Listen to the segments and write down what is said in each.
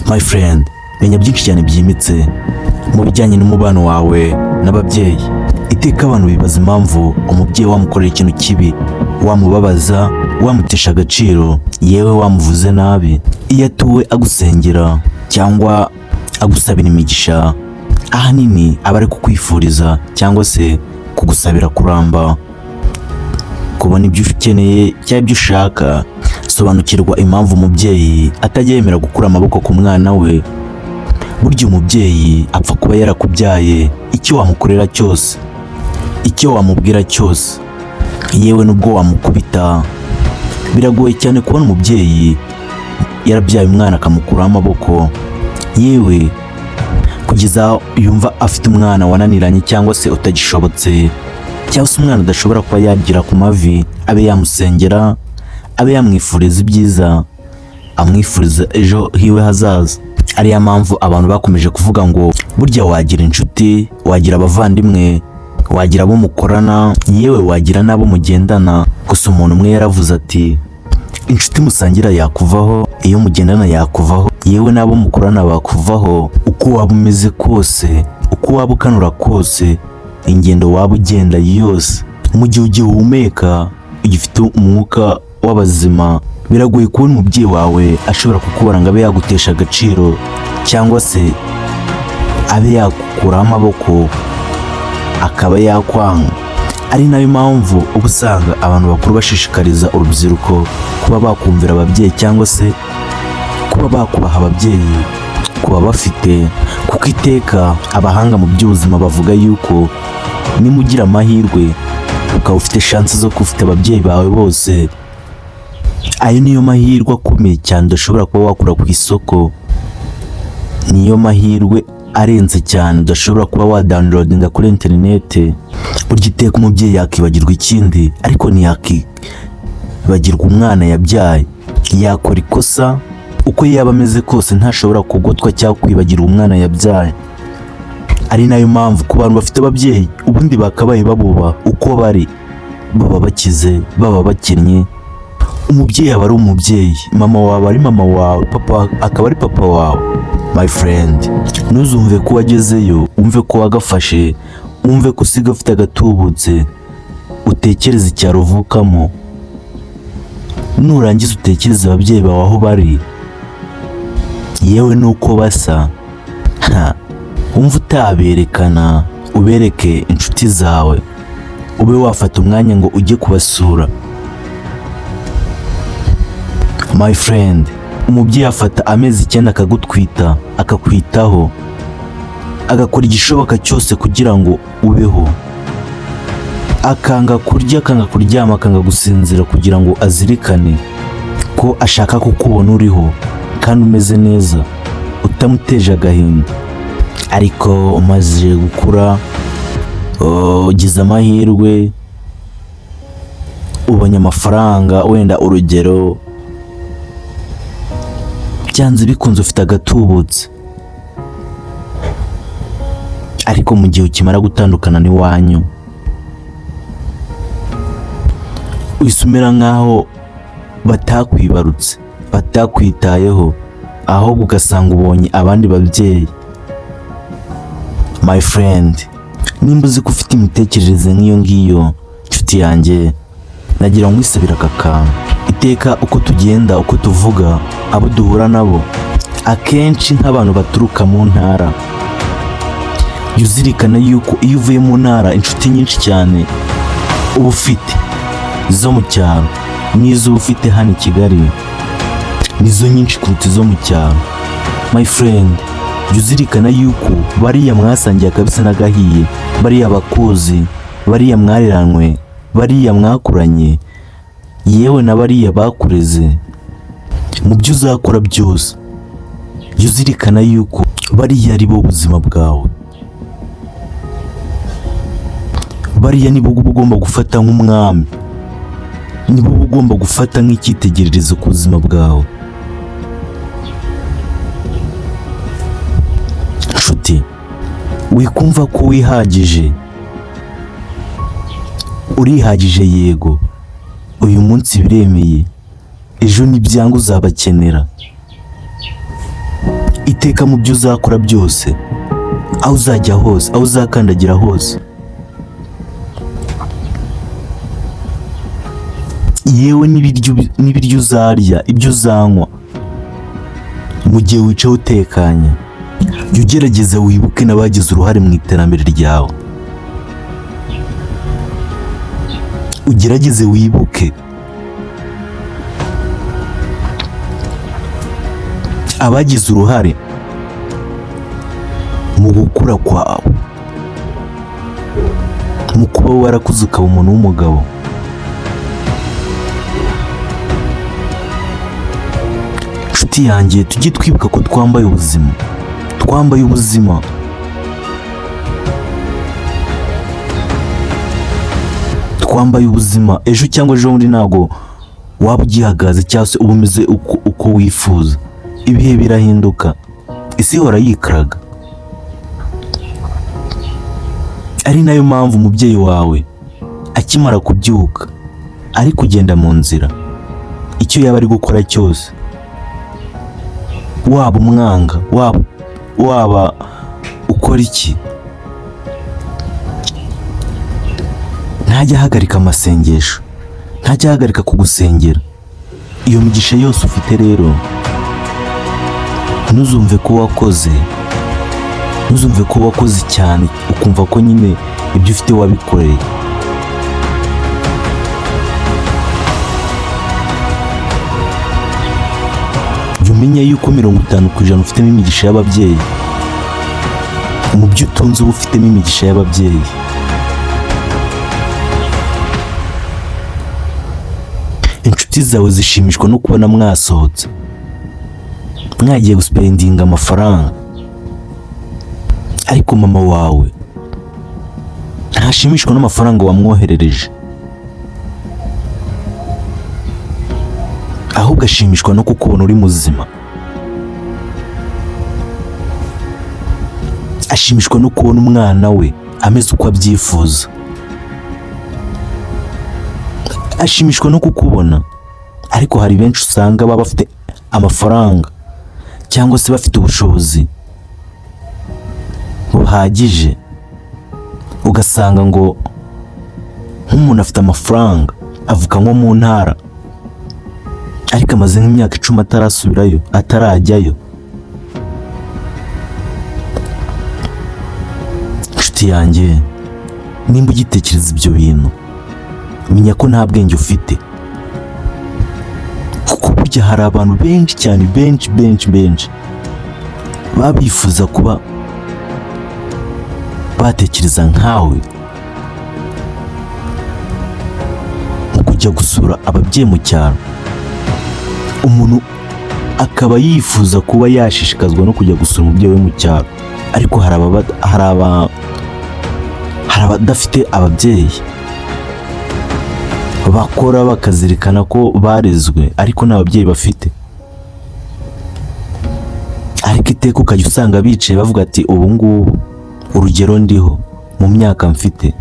My friend, menya byinshi cyane byimbitse mu bijyanye n'umubano wawe n'ababyeyi. Iteka abantu bibaza impamvu umubyeyi wamukorera ikintu kibi, wamubabaza, wamutesha agaciro, yewe wamuvuze nabi. Iyo atuwe agusengera cyangwa agusabira imigisha, ahanini aba ari kukwifuriza cyangwa se kugusabira kuramba, kubona ibyo ukeneye cyangwa ibyo ushaka. Sobanukirwa impamvu umubyeyi atajya yemera gukura amaboko ku mwana we. Burya umubyeyi apfa kuba yarakubyaye, icyo wamukorera cyose, icyo wamubwira cyose, yewe nubwo wamukubita. Biragoye cyane kubona umubyeyi yarabyaye umwana akamukuraho amaboko, yewe kugeza yumva afite umwana wananiranye cyangwa se utagishobotse, cyangwa se umwana adashobora kuba yagira ku mavi, abe yamusengera, abe yamwifuriza ibyiza, amwifuriza ejo hiwe hazaza. Ariya mpamvu abantu bakomeje kuvuga ngo burya wagira inshuti, wagira abavandimwe, wagira abo mukorana, yewe wagira n'abo mugendana. Gusa umuntu umwe yaravuze ati inshuti musangira yakuvaho, iyo mugendana yakuvaho, yewe n'abo mukorana bakuvaho. Uko waba umeze kose, uko waba ukanura kose, ingendo waba ugenda yose, mu gihe ugihumeka, ugifite umwuka w'abazima, biragoye kubona umubyeyi wawe ashobora kukubara ngo abe yagutesha agaciro cyangwa se abe yakukuraho amaboko, akaba yakwanga. Ari nayo mpamvu uba usanga abantu bakuru bashishikariza urubyiruko kuba bakumvira ababyeyi cyangwa se kuba bakubaha ababyeyi, kuba bafite, kuko iteka abahanga mu by'ubuzima bavuga yuko nimugira amahirwe ukaba ufite chance zo kuba ufite ababyeyi bawe bose, ayo niyo mahirwe akomeye cyane udashobora kuba wakura ku isoko. Niyo mahirwe arenze cyane udashobora kuba wadownloadinga kuri interinete. Burya iteka umubyeyi yakibagirwa ikindi, ariko ntiyakibagirwa umwana yabyaye. Yakora ikosa uko yaba ameze kose, ntashobora kugotwa cyangwa kwibagirwa umwana yabyaye. Ari nayo mpamvu ku bantu bafite ababyeyi ubundi bakabaye babubaha uko bari, baba bakize, baba bakinnye. Umubyeyi aba ari umubyeyi, mama wawe ari mama wawe, papa akaba ari papa wawe. My friend, ntuzumve ko wagezeyo, umve ko wagafashe, umve ko usiga ufite agatubutse, utekereze icyaro uvukamo. Nurangiza utekereze ababyeyi bawe aho bari, yewe nuko basa. Umva utaberekana, ubereke inshuti zawe, ube wafata umwanya ngo ujye kubasura. My friend, umubyeyi afata amezi 9 akagutwita, akakwitaho, agakora igishoboka cyose kugira ngo ubeho, akanga kurya, akanga kuryama, akanga gusinzira kugira ngo azirikane ko ashaka kukubona uriho kandi umeze neza, utamuteje agahinda. Ariko umaze gukura, ugize amahirwe, ubonye amafaranga, wenda urugero byanze bikunze ufite agatubutse, ariko mu gihe ukimara gutandukana n'iwanyu wisumira nkaho batakwibarutse, batakwitayeho, ahubwo ugasanga ubonye abandi babyeyi. My friend, nimba uzi ko ufite imitekerereze nk'iyo ngiyo, nshuti yanjye, nagira ngo wisabire aka kantu. Iteka uko tugenda, uko tuvuga, abo duhura nabo, akenshi nk'abantu baturuka mu ntara, jya uzirikana yuko iyo uvuye mu ntara, inshuti nyinshi cyane uba ufite zo mu cyaro n'izo uba ufite hano i Kigali nizo nyinshi kuruta izo mu cyaro. My friend, jya uzirikana yuko bariya mwasangiye akabisa n'agahiye, bariya bakuzi, bariya mwariranywe, bariya mwakuranye, yewe na bariya bakureze, mu byo uzakora byose jya uzirikana yuko bariya ari bo buzima bwawe. Bariya nibo ugomba gufata nk'umwami, nibo ugomba gufata nk'icyitegererezo ku buzima bwawe. Nshuti, wikumva ko wihagije, urihagije yego, uyu munsi biremeye, ejo nibyanga uzabakenera. iteka mu byo uzakora byose, aho uzajya hose, aho uzakandagira hose, yewe n'ibiryo uzarya, ibyo uzanywa, mu gihe wicaye utekanye, jya ugerageza wibuke n'abagize uruhare mu iterambere ryawe. Ugerageze wibuke abagize uruhare mu gukura kwawe, mu kuba warakuze ukaba umuntu w'umugabo. Nshuti yanjye, tujye twibuka ko twambaye ubuzima, twambaye ubuzima. Twambaye ubuzima, ejo cyangwa ejo bundi ntabwo waba ugihagaze cyangwa se uba umeze uko wifuza. Ibihe birahinduka, isi ihora yikaraga. Ari nayo mpamvu umubyeyi wawe akimara kubyuka ari kugenda mu nzira, icyo yaba ari gukora cyose, waba umwanga, waba ukora iki, ntajya ahagarika amasengesho, ntajya ahagarika kugusengera. Iyo migisha yose ufite rero, ntuzumve ko wakoze cyane ukumva ko nyine ibyo ufite wabikoreye. Jya umenya yuko 50% ufitemo imigisha y'ababyeyi, mu byo utunze uba ufitemo imigisha y'ababyeyi. Inshuti zawe zishimishwa no kubona mwasohotse, mwagiye guspendinga amafaranga, ariko mama wawe ntashimishwa n'amafaranga wamwoherereje, ahubwo ashimishwa no kukubona uri muzima. Ashimishwa no kubona umwana we ameze uko abyifuza. Ashimishwa no kukubona. Ariko hari benshi usanga baba bafite amafaranga cyangwa se bafite ubushobozi buhagije, ugasanga ngo nk'umuntu afite amafaranga avuka nko mu ntara, ariko amaze nk'imyaka 10 atarasubirayo, atarajyayo. Nshuti yanjye, nimba ugitekereza ibyo bintu, menya ko nta bwenge ufite, kuko burya hari abantu benshi cyane, benshi babifuza kuba batekereza nkawe, mu kujya gusura ababyeyi mu cyaro. Umuntu akaba yifuza kuba yashishikazwa no kujya gusura umubyeyi we mu cyaro, ariko hari abadafite ababyeyi, bakora bakazirikana ko barezwe ariko nta babyeyi bafite. Ariko iteka ukajya usanga bicaye bavuga ati, ubu ngubu urugero ndiho mu myaka mfite,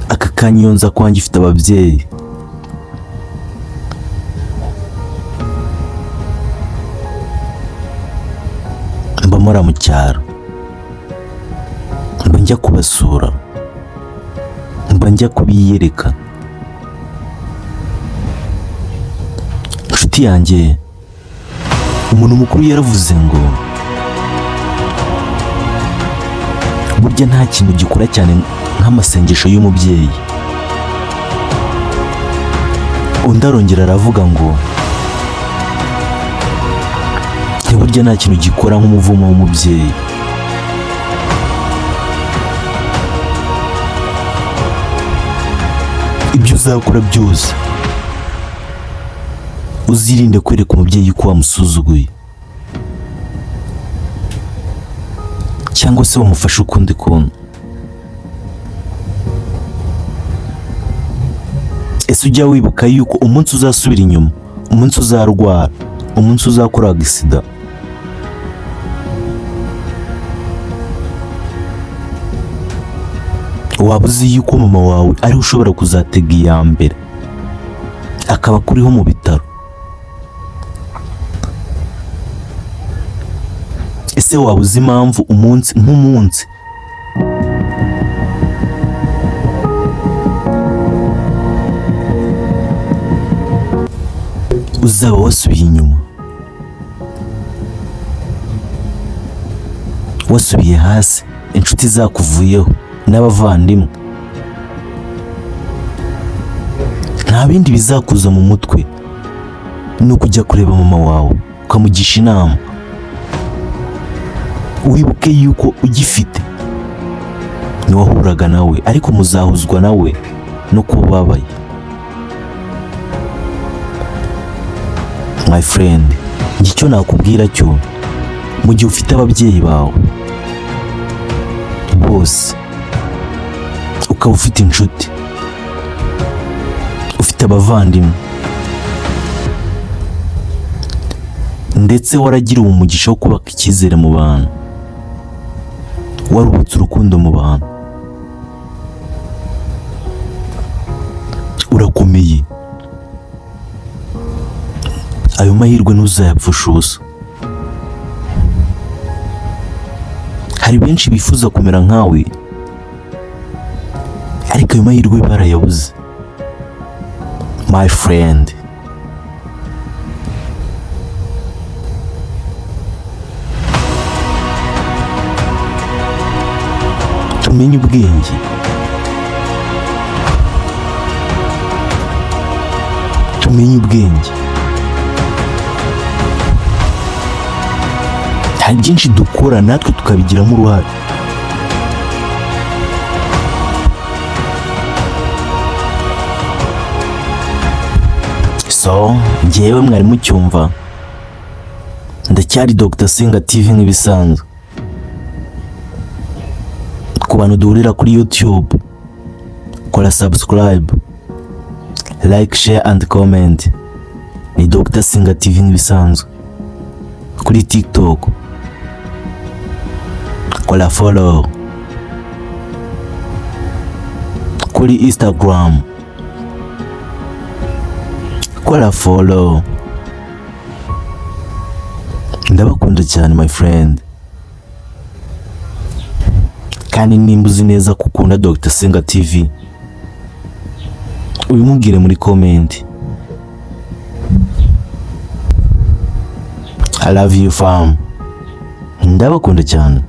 aka kanya iyo nza kuba ngifite ababyeyi, mba mora mu cyaro, mba njya kubasura, mba njya kubiyereka. Nshuti yanjye, umuntu mukuru yaravuze ngo burya nta kintu gikora cyane nk'amasengesho y'umubyeyi. Undi arongera aravuga ngo burya nta kintu gikora nk'umuvumo w'umubyeyi. Ibyo uzakora byose, uzirinde kwereka umubyeyi ko wamusuzuguye cyangwa se wamufashe ukundi kuntu. Ese ujya wibuka yuko umunsi uzasubira inyuma, umunsi uzarwara, umunsi uzakora agisida, waba uzi yuko mama wawe ariwe ushobora kuzatega iya mbere akaba akuriho mu bitaro? ese waba uzi impamvu umunsi nk'umunsi uzaba wasubiye inyuma, wasubiye hasi, inshuti zakuvuyeho n'abavandimwe, nta bindi bizakuza mu mutwe ni ukujya kureba mama wawe ukamugisha inama, wibuke yuko ugifite ntiwahuraga nawe ariko muzahuzwa nawe no kubabaye. My friend, icyo nakubwira cyo mu gihe ufite ababyeyi bawe bose, ukaba ufite inshuti, ufite abavandimwe, ndetse waragiriwe umugisha wo kubaka icyizere mu bantu, warubatse urukundo mu bantu, urakomeye. Ayo mahirwe ntuzayapfusha ubusa. Hari benshi bifuza kumera nkawe ariko ayo mahirwe barayabuze. My friend, tumenye ubwenge, tumenye ubwenge. Hari byinshi dukora natwe tukabigiramo uruhare. So, njyewe mwari mucyumva, ndacyari Dr. Senga TV nk'ibisanzwe. Ku bantu duhurira kuri YouTube, kora subscribe, like, share and comment. Ni Dr. Senga TV nk'ibisanzwe. Kuri TikTok, kora follow. Kuri Instagram, kora follow. Ndabakunda cyane my friend, kandi nimba uzi neza ko ukunda Dr. Senga TV ubimubwire muri comment. I love you fam, ndabakunda cyane.